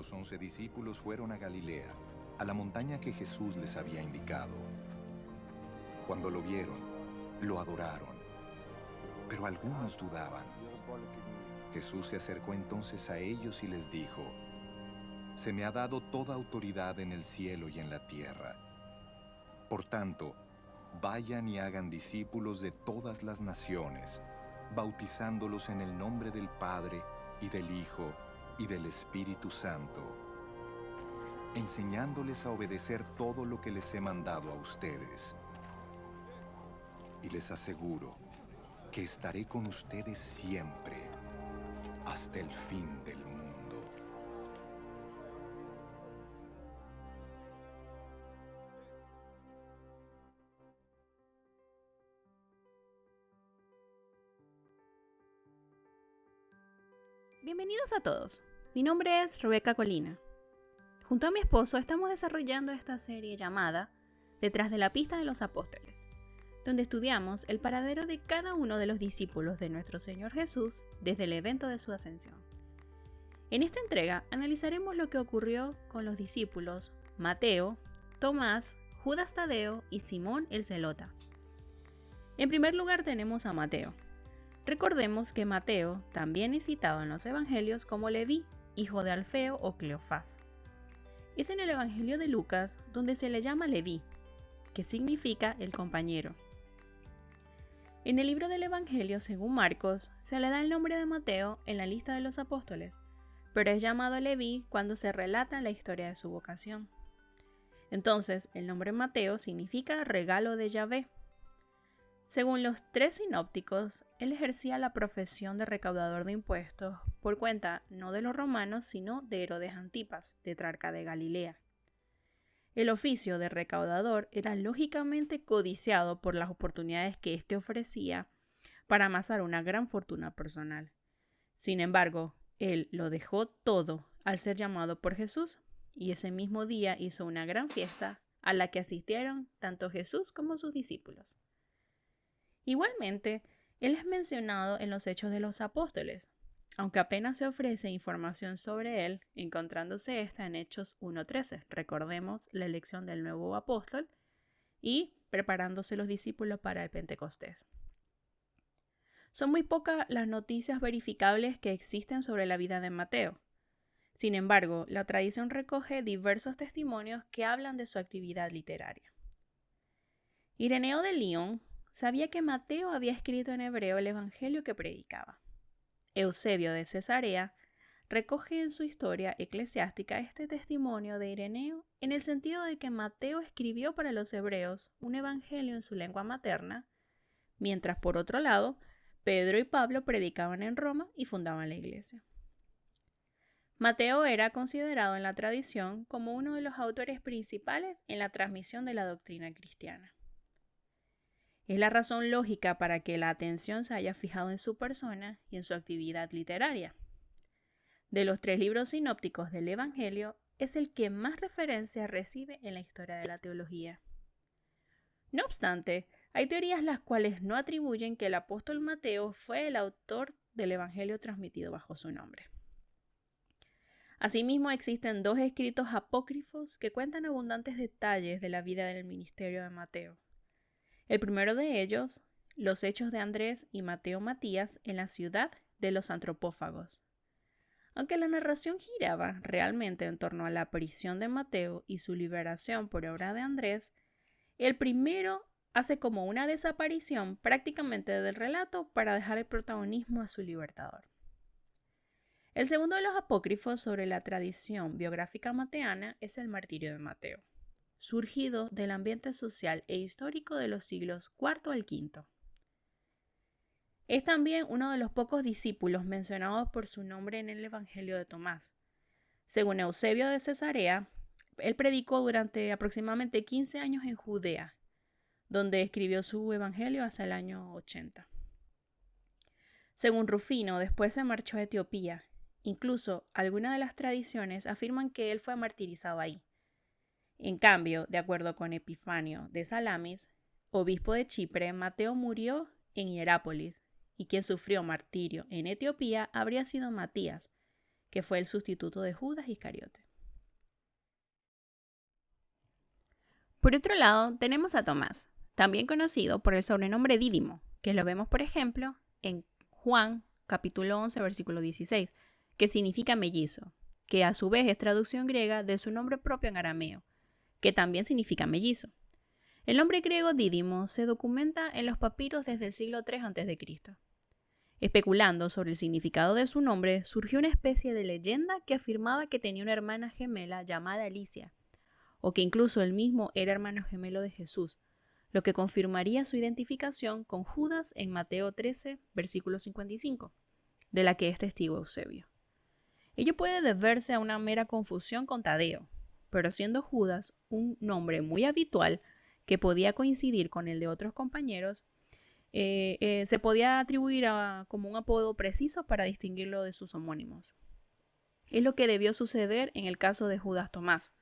los 11 discípulos fueron a Galilea, a la montaña que Jesús les había indicado. Cuando lo vieron, lo adoraron, pero algunos dudaban. Jesús se acercó entonces a ellos y les dijo: «Se me ha dado toda autoridad en el cielo y en la tierra. Por tanto, vayan y hagan discípulos de todas las naciones, bautizándolos en el nombre del Padre, y del Hijo, y del Espíritu Santo, enseñándoles a obedecer todo lo que les he mandado a ustedes. Y les aseguro que estaré con ustedes siempre, hasta el fin del mundo». Bienvenidos a todos. Mi nombre es Rebeca Colina. Junto a mi esposo estamos desarrollando esta serie llamada Detrás de la pista de los apóstoles, donde estudiamos el paradero de cada uno de los discípulos de nuestro Señor Jesús desde el evento de su ascensión. En esta entrega analizaremos lo que ocurrió con los discípulos Mateo, Tomás, Judas Tadeo y Simón el Zelota. En primer lugar tenemos a Mateo. Recordemos que Mateo también es citado en los evangelios como Leví, hijo de Alfeo o Cleofás. Es en el evangelio de Lucas donde se le llama Leví, que significa el compañero. En el libro del evangelio según Marcos se le da el nombre de Mateo en la lista de los apóstoles, pero es llamado Leví cuando se relata la historia de su vocación. Entonces, el nombre Mateo significa regalo de Yahvé. Según los tres sinópticos, él ejercía la profesión de recaudador de impuestos por cuenta no de los romanos, sino de Herodes Antipas, tetrarca de Galilea. El oficio de recaudador era lógicamente codiciado por las oportunidades que éste ofrecía para amasar una gran fortuna personal. Sin embargo, él lo dejó todo al ser llamado por Jesús, y ese mismo día hizo una gran fiesta a la que asistieron tanto Jesús como sus discípulos. Igualmente, él es mencionado en los Hechos de los Apóstoles, aunque apenas se ofrece información sobre él, encontrándose esta en Hechos 1:13. Recordemos la elección del nuevo apóstol y preparándose los discípulos para el Pentecostés. Son muy pocas las noticias verificables que existen sobre la vida de Mateo. Sin embargo, la tradición recoge diversos testimonios que hablan de su actividad literaria. Ireneo de Lyon sabía que Mateo había escrito en hebreo el evangelio que predicaba. Eusebio de Cesarea recoge en su historia eclesiástica este testimonio de Ireneo en el sentido de que Mateo escribió para los hebreos un evangelio en su lengua materna, mientras por otro lado, Pedro y Pablo predicaban en Roma y fundaban la iglesia. Mateo era considerado en la tradición como uno de los autores principales en la transmisión de la doctrina cristiana. Es la razón lógica para que la atención se haya fijado en su persona y en su actividad literaria. De los tres libros sinópticos del Evangelio, es el que más referencia recibe en la historia de la teología. No obstante, hay teorías las cuales no atribuyen que el apóstol Mateo fue el autor del Evangelio transmitido bajo su nombre. Asimismo, existen dos escritos apócrifos que cuentan abundantes detalles de la vida del ministerio de Mateo. El primero de ellos, los hechos de Andrés y Mateo Matías en la ciudad de los antropófagos. Aunque la narración giraba realmente en torno a la aparición de Mateo y su liberación por obra de Andrés, el primero hace como una desaparición prácticamente del relato para dejar el protagonismo a su libertador. El segundo de los apócrifos sobre la tradición biográfica mateana es el martirio de Mateo, surgido del ambiente social e histórico de los siglos IV al V. Es también uno de los pocos discípulos mencionados por su nombre en el Evangelio de Tomás. Según Eusebio de Cesarea, él predicó durante aproximadamente 15 años en Judea, donde escribió su Evangelio hasta el año 80. Según Rufino, después se marchó a Etiopía. Incluso algunas de las tradiciones afirman que él fue martirizado ahí. En cambio, de acuerdo con Epifanio de Salamis, obispo de Chipre, Mateo murió en Hierápolis, y quien sufrió martirio en Etiopía habría sido Matías, que fue el sustituto de Judas Iscariote. Por otro lado, tenemos a Tomás, también conocido por el sobrenombre Dídimo, que lo vemos, por ejemplo, en Juan, capítulo 11, versículo 16, que significa mellizo, que a su vez es traducción griega de su nombre propio en arameo, que también significa mellizo. El nombre griego Dídimo se documenta en los papiros desde el siglo III a.C. Especulando sobre el significado de su nombre, surgió una especie de leyenda que afirmaba que tenía una hermana gemela llamada Alicia, o que incluso él mismo era hermano gemelo de Jesús, lo que confirmaría su identificación con Judas en Mateo 13, versículo 55, de la que es testigo Eusebio. Ello puede deberse a una mera confusión con Tadeo, pero siendo Judas un nombre muy habitual que podía coincidir con el de otros compañeros, se podía atribuir como un apodo preciso para distinguirlo de sus homónimos. Es lo que debió suceder en el caso de Judas Tomás.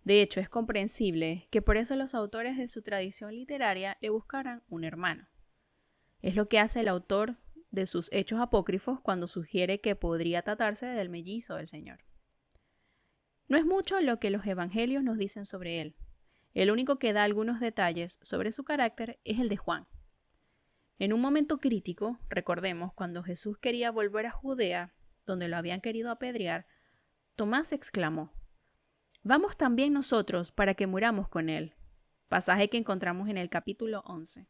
De hecho, es comprensible que por eso los autores de su tradición literaria le buscaran un hermano. Es lo que hace el autor de sus hechos apócrifos cuando sugiere que podría tratarse del mellizo del Señor. No es mucho lo que los evangelios nos dicen sobre él. El único que da algunos detalles sobre su carácter es el de Juan. En un momento crítico, recordemos, cuando Jesús quería volver a Judea, donde lo habían querido apedrear, Tomás exclamó: «Vamos también nosotros para que muramos con él», pasaje que encontramos en el capítulo 11.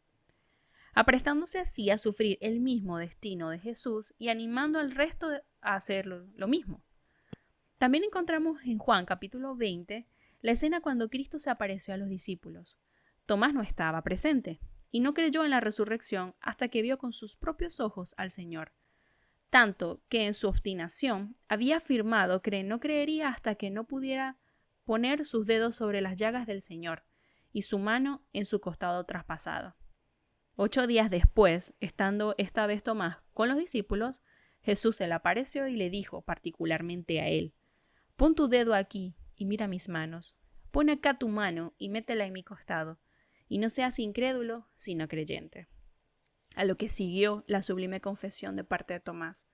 Aprestándose así a sufrir el mismo destino de Jesús y animando al resto a hacer lo mismo. También encontramos en Juan capítulo 20 la escena cuando Cristo se apareció a los discípulos. Tomás no estaba presente y no creyó en la resurrección hasta que vio con sus propios ojos al Señor, tanto que en su obstinación había afirmado que no creería hasta que no pudiera poner sus dedos sobre las llagas del Señor y su mano en su costado traspasado. 8 días después, estando esta vez Tomás con los discípulos, Jesús se le apareció y le dijo particularmente a él: «Pon tu dedo aquí y mira mis manos. Pon acá tu mano y métela en mi costado, y no seas incrédulo, sino creyente». A lo que siguió la sublime confesión de parte de Tomás: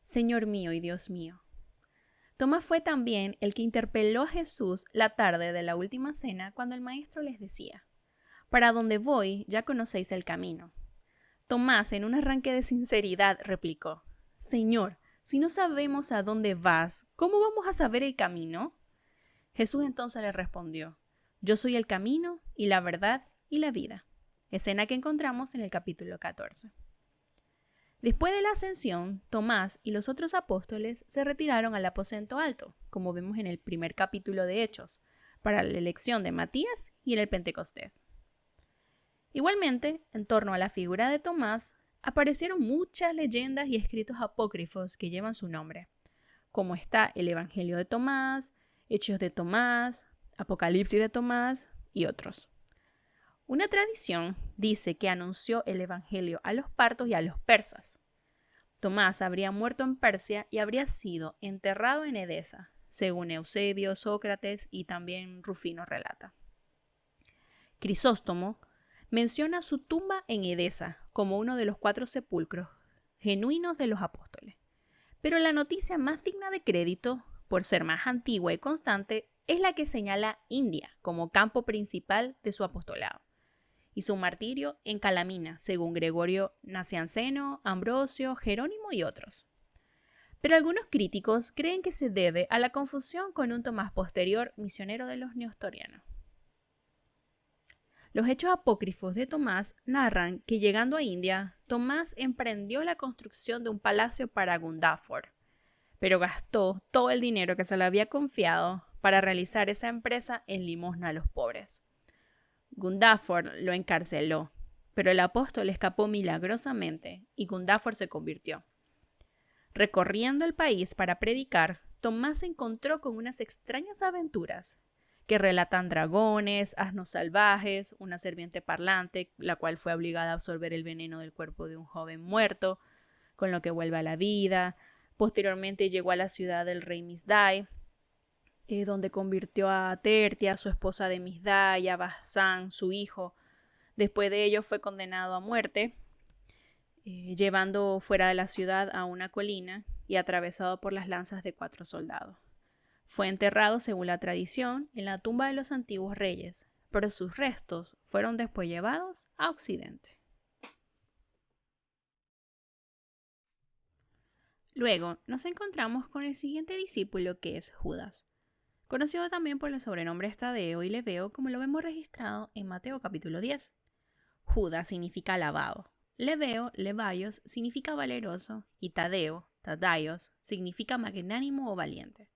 «Señor mío y Dios mío». Tomás fue también el que interpeló a Jesús la tarde de la última cena cuando el maestro les decía: «Para donde voy ya conocéis el camino». Tomás, en un arranque de sinceridad, replicó: «Señor, si no sabemos a dónde vas, ¿cómo vamos a saber el camino?». Jesús entonces le respondió: «Yo soy el camino y la verdad y la vida». Escena que encontramos en el capítulo 14. Después de la ascensión, Tomás y los otros apóstoles se retiraron al aposento alto, como vemos en el primer capítulo de Hechos, para la elección de Matías y en el Pentecostés. Igualmente, en torno a la figura de Tomás, aparecieron muchas leyendas y escritos apócrifos que llevan su nombre, como está el Evangelio de Tomás, Hechos de Tomás, Apocalipsis de Tomás y otros. Una tradición dice que anunció el Evangelio a los partos y a los persas. Tomás habría muerto en Persia y habría sido enterrado en Edesa, según Eusebio, Sócrates y también Rufino relata. Crisóstomo menciona su tumba en Edesa como uno de los 4 sepulcros genuinos de los apóstoles. Pero la noticia más digna de crédito, por ser más antigua y constante, es la que señala India como campo principal de su apostolado, y su martirio en Calamina, según Gregorio Nacianceno, Ambrosio, Jerónimo y otros. Pero algunos críticos creen que se debe a la confusión con un Tomás posterior misionero de los nestorianos. Los hechos apócrifos de Tomás narran que llegando a India, Tomás emprendió la construcción de un palacio para Gundáfor, pero gastó todo el dinero que se le había confiado para realizar esa empresa en limosna a los pobres. Gundáfor lo encarceló, pero el apóstol escapó milagrosamente y Gundáfor se convirtió. Recorriendo el país para predicar, Tomás se encontró con unas extrañas aventuras que relatan dragones, asnos salvajes, una serpiente parlante, la cual fue obligada a absorber el veneno del cuerpo de un joven muerto, con lo que vuelve a la vida. Posteriormente llegó a la ciudad del rey Misdai, donde convirtió a Tertia, su esposa de Misdai, y a Basán, su hijo. Después de ello fue condenado a muerte, llevando fuera de la ciudad a una colina y atravesado por las lanzas de 4 soldados. Fue enterrado, según la tradición, en la tumba de los antiguos reyes, pero sus restos fueron después llevados a Occidente. Luego nos encontramos con el siguiente discípulo, que es Judas, conocido también por los sobrenombres Tadeo y Leveo, como lo vemos registrado en Mateo capítulo 10. Judas significa alabado, Leveo, Levaios, significa valeroso, y Tadeo, Tadaios, significa magnánimo o valiente.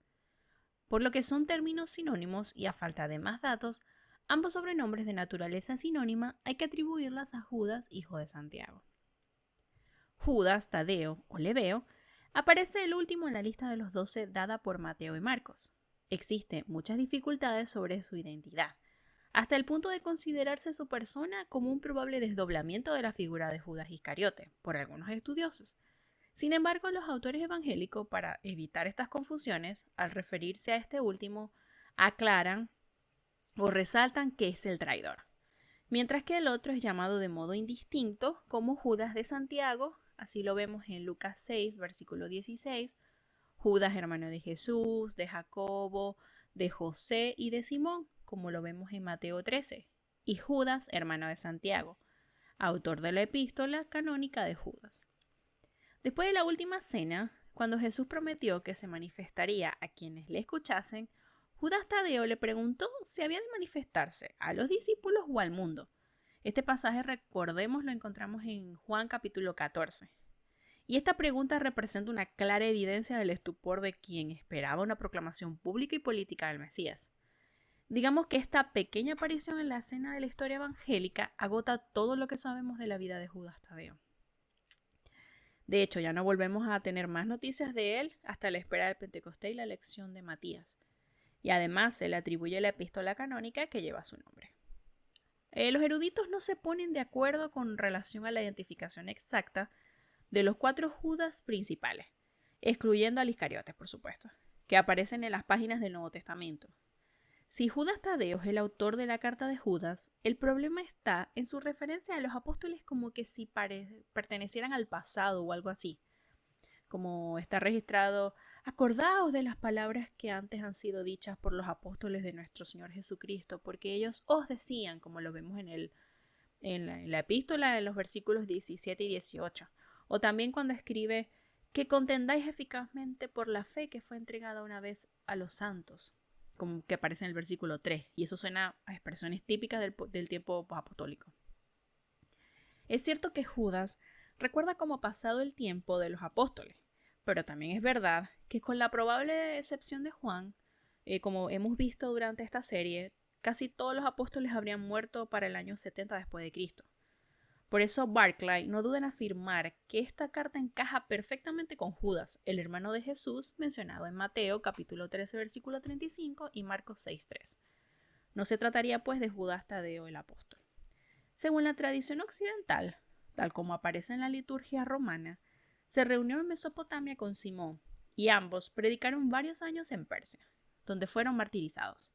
Por lo que son términos sinónimos y a falta de más datos, ambos sobrenombres de naturaleza sinónima hay que atribuirlas a Judas, hijo de Santiago. Judas, Tadeo o Leveo aparece el último en la lista de los 12 dada por Mateo y Marcos. Existen muchas dificultades sobre su identidad, hasta el punto de considerarse su persona como un probable desdoblamiento de la figura de Judas Iscariote por algunos estudiosos. Sin embargo, los autores evangélicos, para evitar estas confusiones, al referirse a este último, aclaran o resaltan que es el traidor, mientras que el otro es llamado de modo indistinto como Judas de Santiago, así lo vemos en Lucas 6, versículo 16, Judas, hermano de Jesús, de Jacobo, de José y de Simón, como lo vemos en Mateo 13, y Judas, hermano de Santiago, autor de la epístola canónica de Judas. Después de la última cena, cuando Jesús prometió que se manifestaría a quienes le escuchasen, Judas Tadeo le preguntó si había de manifestarse a los discípulos o al mundo. Este pasaje, recordemos, lo encontramos en Juan capítulo 14. Y esta pregunta representa una clara evidencia del estupor de quien esperaba una proclamación pública y política del Mesías. Digamos que esta pequeña aparición en la escena de la historia evangélica agota todo lo que sabemos de la vida de Judas Tadeo. De hecho, ya no volvemos a tener más noticias de él hasta la espera del Pentecostés y la elección de Matías. Y además se le atribuye la epístola canónica que lleva su nombre. Los eruditos no se ponen de acuerdo con relación a la identificación exacta de los 4 Judas principales, excluyendo al Iscariote, por supuesto, que aparecen en las páginas del Nuevo Testamento. Si Judas Tadeo es el autor de la carta de Judas, el problema está en su referencia a los apóstoles como que si pertenecieran al pasado o algo así. Como está registrado, acordaos de las palabras que antes han sido dichas por los apóstoles de nuestro Señor Jesucristo, porque ellos os decían, como lo vemos en la epístola, en los versículos 17 y 18. O también cuando escribe que contendáis eficazmente por la fe que fue entregada una vez a los santos, como que aparece en el versículo 3, y eso suena a expresiones típicas del tiempo apostólico. Es cierto que Judas recuerda como pasado el tiempo de los apóstoles, pero también es verdad que con la probable excepción de Juan, como hemos visto durante esta serie, casi todos los apóstoles habrían muerto para el año 70 después de Cristo. Por eso Barclay no duda en afirmar que esta carta encaja perfectamente con Judas, el hermano de Jesús, mencionado en Mateo capítulo 13 versículo 35 y Marcos 6:3. No se trataría pues de Judas Tadeo el apóstol. Según la tradición occidental, tal como aparece en la liturgia romana, se reunió en Mesopotamia con Simón y ambos predicaron varios años en Persia, donde fueron martirizados.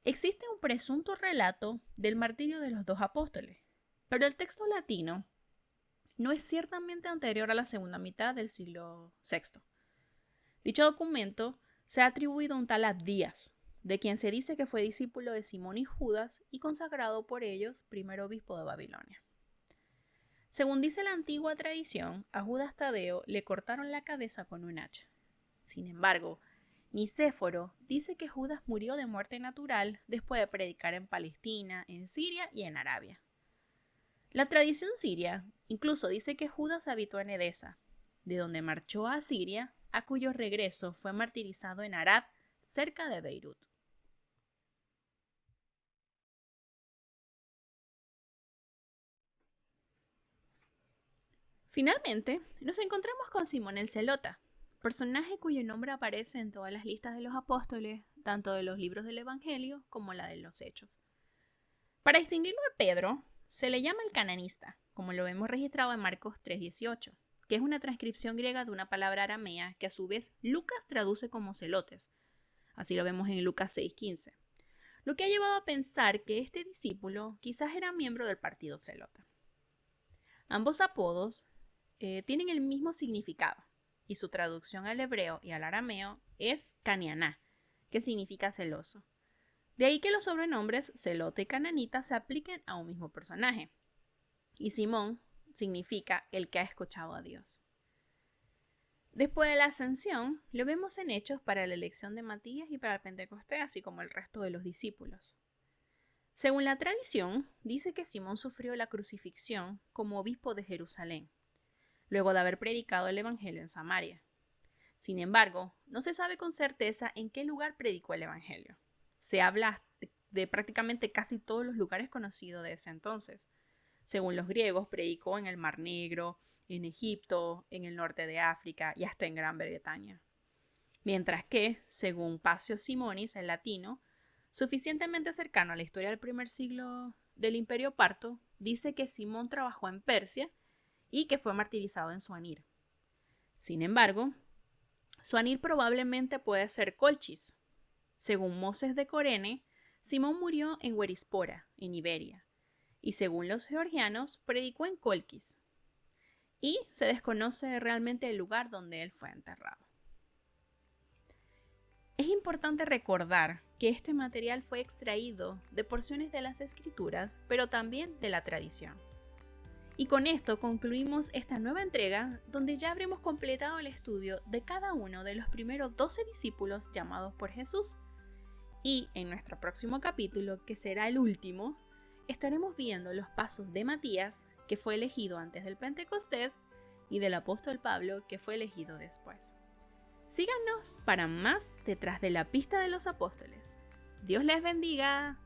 Existe un presunto relato del martirio de los 2 apóstoles, pero el texto latino no es ciertamente anterior a la segunda mitad del siglo VI. Dicho documento se ha atribuido a un tal Abdías, de quien se dice que fue discípulo de Simón y Judas y consagrado por ellos primer obispo de Babilonia. Según dice la antigua tradición, a Judas Tadeo le cortaron la cabeza con un hacha. Sin embargo, Nicéforo dice que Judas murió de muerte natural después de predicar en Palestina, en Siria y en Arabia. La tradición siria incluso dice que Judas habitó en Edesa, de donde marchó a Siria, a cuyo regreso fue martirizado en Arad, cerca de Beirut. Finalmente, nos encontramos con Simón el Zelota, personaje cuyo nombre aparece en todas las listas de los apóstoles, tanto de los libros del Evangelio como la de los Hechos. Para distinguirlo de Pedro, se le llama el cananista, como lo vemos registrado en Marcos 3:18, que es una transcripción griega de una palabra aramea que a su vez Lucas traduce como celotes. Así lo vemos en Lucas 6:15. Lo que ha llevado a pensar que este discípulo quizás era miembro del partido zelota. Ambos apodos tienen el mismo significado, y su traducción al hebreo y al arameo es Canianá, que significa celoso. De ahí que los sobrenombres Celote y Cananita se apliquen a un mismo personaje. Y Simón significa el que ha escuchado a Dios. Después de la ascensión, lo vemos en Hechos para la elección de Matías y para el Pentecostés, así como el resto de los discípulos. Según la tradición, dice que Simón sufrió la crucifixión como obispo de Jerusalén, luego de haber predicado el evangelio en Samaria. Sin embargo, no se sabe con certeza en qué lugar predicó el evangelio. Se habla de prácticamente casi todos los lugares conocidos de ese entonces. Según los griegos, predicó en el Mar Negro, en Egipto, en el norte de África y hasta en Gran Bretaña. Mientras que, según Pasio Simonis, el latino, suficientemente cercano a la historia del primer siglo del Imperio Parto, dice que Simón trabajó en Persia y que fue martirizado en Suanir. Sin embargo, Suanir probablemente puede ser Colchis. Según Moses de Corene, Simón murió en Huerispora, en Iberia, y según los georgianos, predicó en Colchis, y se desconoce realmente el lugar donde él fue enterrado. Es importante recordar que este material fue extraído de porciones de las Escrituras, pero también de la tradición. Y con esto concluimos esta nueva entrega, donde ya habremos completado el estudio de cada uno de los primeros 12 discípulos llamados por Jesús. Y en nuestro próximo capítulo, que será el último, estaremos viendo los pasos de Matías, que fue elegido antes del Pentecostés, y del apóstol Pablo, que fue elegido después. Síganos para más Detrás de la Pista de los Apóstoles. Dios les bendiga.